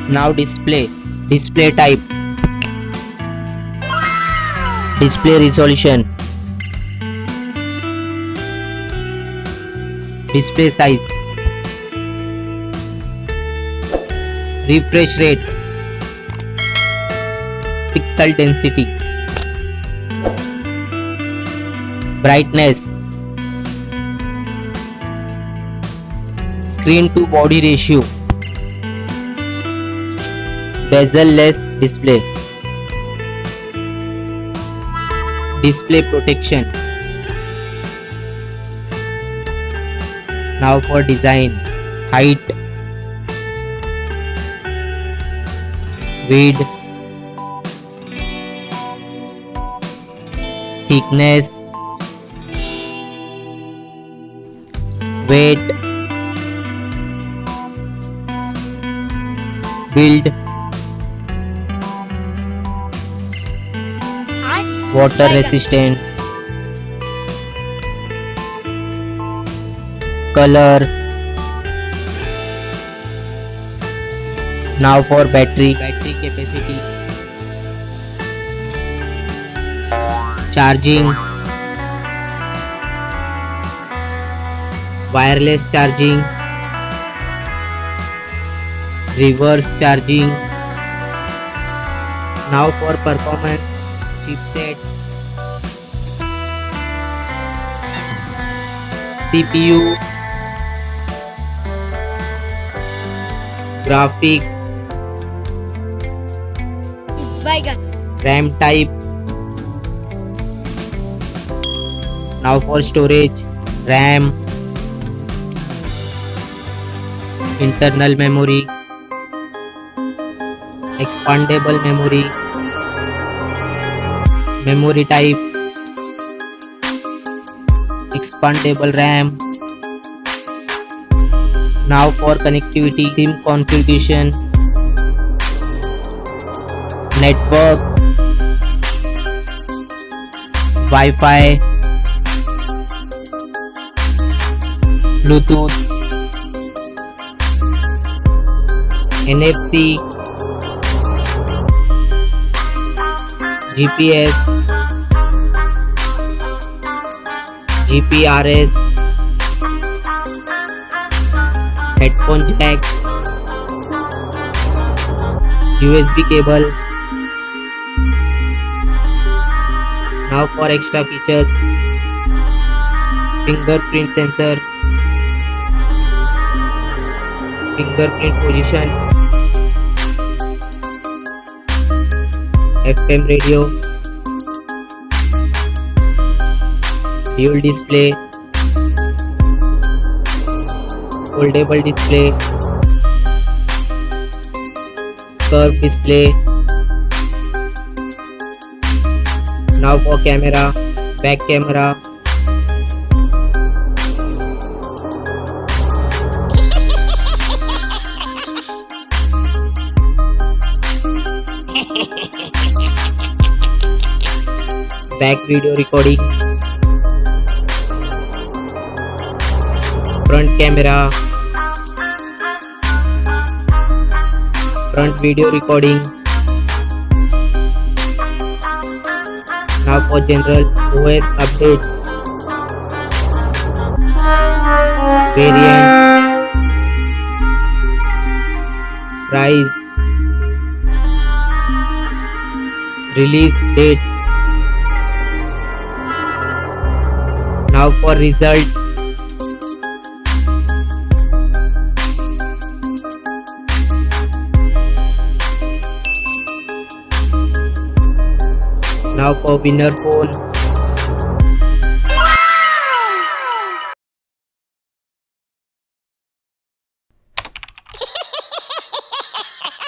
Now display type, display resolution, display size, refresh rate, pixel density, brightness, screen to body ratio, bezel-less display, display protection. Now for design, height, width, thickness, weight, build, water resistant, color. Now for battery capacity, charging, wireless charging, reverse charging. Now for performance, chipset, CPU, graphic, RAM type. Now for storage, RAM, internal memory, expandable memory, memory type, expandable RAM. Now for connectivity, SIM configuration, network, Wi-Fi, Bluetooth, NFC, GPS, GPRS, headphone jack, USB cable. Now for extra features, fingerprint sensor, fingerprint position, FM radio, dual display, foldable display, curved display. Now for camera, back camera, back video recording, front camera, front video recording. Now for general OS update, variant, price, release date. Now for result, now for winner phone,